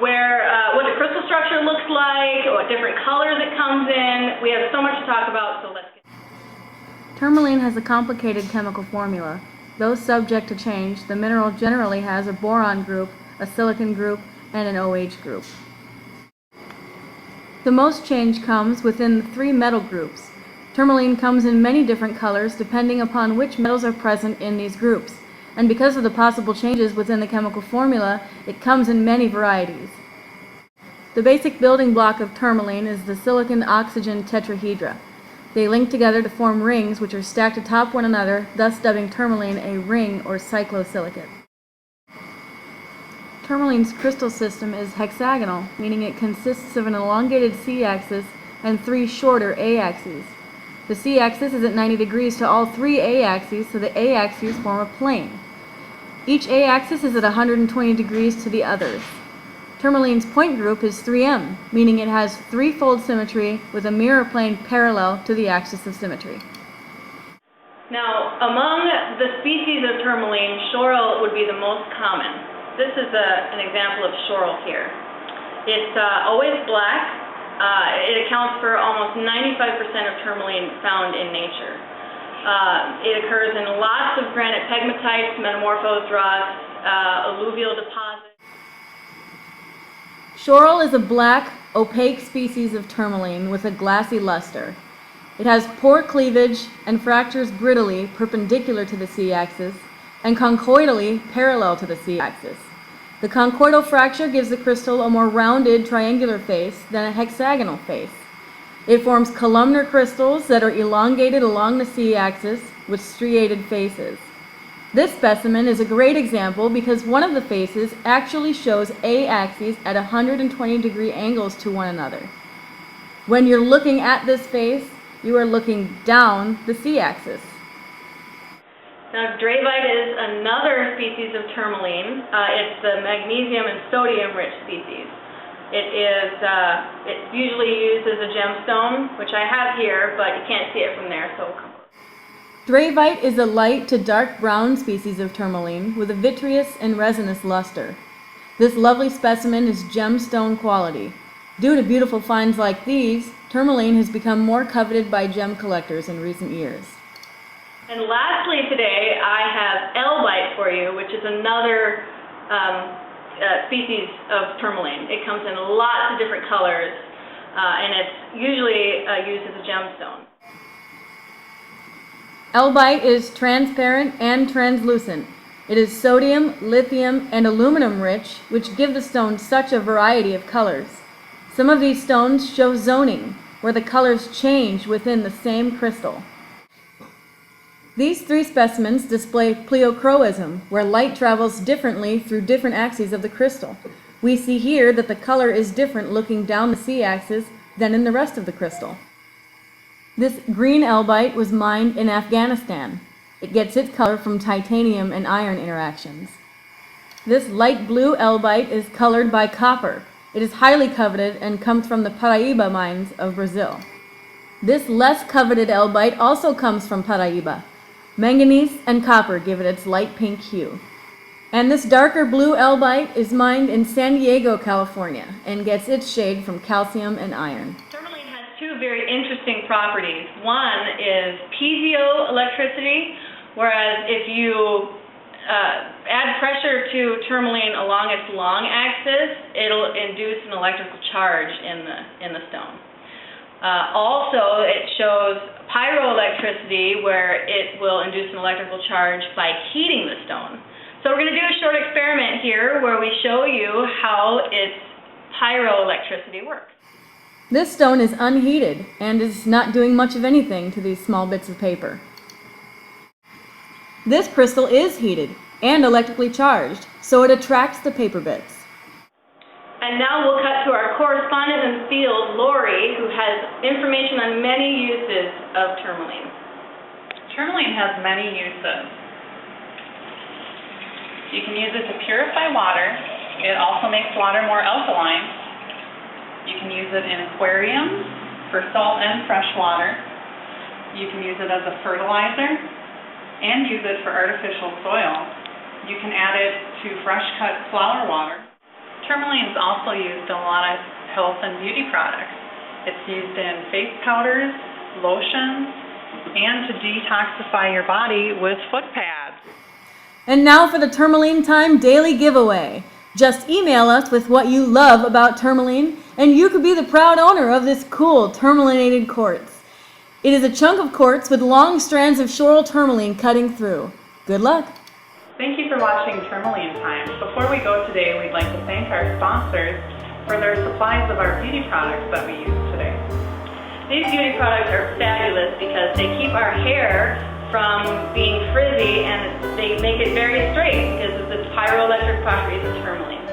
what the crystal structure looks like, what different colors it comes in. We have so much to talk about, so let's get Tourmaline has a complicated chemical formula. Though subject to change, the mineral generally has a boron group, a silicon group, and an OH group. The most change comes within the three metal groups. Tourmaline comes in many different colors depending upon which metals are present in these groups, and because of the possible changes within the chemical formula, it comes in many varieties. The basic building block of tourmaline is the silicon-oxygen tetrahedra. They link together to form rings which are stacked atop one another, thus dubbing tourmaline a ring or cyclosilicate. Tourmaline's crystal system is hexagonal, meaning it consists of an elongated C-axis and three shorter A-axes. The C-axis is at 90 degrees to all three A-axes, so the A-axes form a plane. Each A-axis is at 120 degrees to the others. Tourmaline's point group is 3M, meaning it has threefold symmetry with a mirror plane parallel to the axis of symmetry. Now, among the species of tourmaline, schorl would be the most common. This is an example of schorl here. It's always black. It accounts for almost 95% of tourmaline found in nature. It occurs in lots of granite pegmatites, metamorphosed rocks, alluvial deposits. Schorl is a black, opaque species of tourmaline with a glassy luster. It has poor cleavage and fractures brittly perpendicular to the C-axis and conchoidally parallel to the C-axis. The conchoidal fracture gives the crystal a more rounded triangular face than a hexagonal face. It forms columnar crystals that are elongated along the C-axis with striated faces. This specimen is a great example because one of the faces actually shows A-axes at 120 degree angles to one another. When you're looking at this face, you are looking down the C-axis. Now, dravite is another species of tourmaline. It's the magnesium and sodium-rich species. It's usually used as a gemstone, which I have here, but you can't see it from there, so we'll come. Dravite is a light to dark brown species of tourmaline with a vitreous and resinous luster. This lovely specimen is gemstone quality. Due to beautiful finds like these, tourmaline has become more coveted by gem collectors in recent years. And lastly today, I have elbite for you, which is another species of tourmaline. It comes in lots of different colors, and it's usually used as a gemstone. Elbite is transparent and translucent. It is sodium, lithium, and aluminum rich, which give the stone such a variety of colors. Some of these stones show zoning, where the colors change within the same crystal. These three specimens display pleochroism, where light travels differently through different axes of the crystal. We see here that the color is different looking down the C-axis than in the rest of the crystal. This green elbite was mined in Afghanistan. It gets its color from titanium and iron interactions. This light blue elbite is colored by copper. It is highly coveted and comes from the Paraíba mines of Brazil. This less coveted elbite also comes from Paraíba. Manganese and copper give it its light pink hue. And this darker blue elbite is mined in San Diego, California, and gets its shade from calcium and iron. Tourmaline has two very interesting properties. One is piezoelectricity, whereas if you add pressure to tourmaline along its long axis, it'll induce an electrical charge in the stone. Also, it shows pyroelectricity, where it will induce an electrical charge by heating the stone. So we're going to do a short experiment here where we show you how its pyroelectricity works. This stone is unheated and is not doing much of anything to these small bits of paper. This crystal is heated and electrically charged, so it attracts the paper bits. And now we'll cut to our correspondent in the field, Lori, who has information on many uses of tourmaline. Tourmaline has many uses. You can use it to purify water. It also makes water more alkaline. You can use it in aquariums for salt and fresh water. You can use it as a fertilizer and use it for artificial soil. You can add it to fresh cut flower water. Tourmaline is also used in a lot of health and beauty products. It's used in face powders, lotions, and to detoxify your body with foot pads. And now for the Tourmaline Time daily giveaway. Just email us with what you love about tourmaline, and you could be the proud owner of this cool tourmalinated quartz. It is a chunk of quartz with long strands of floral tourmaline cutting through. Good luck! Thank you for watching Tourmaline Time. Before we go today, we'd like to thank our sponsors for their supplies of our beauty products that we use today. These beauty products are fabulous because they keep our hair from being frizzy and they make it very straight because of the pyroelectric properties of tourmaline.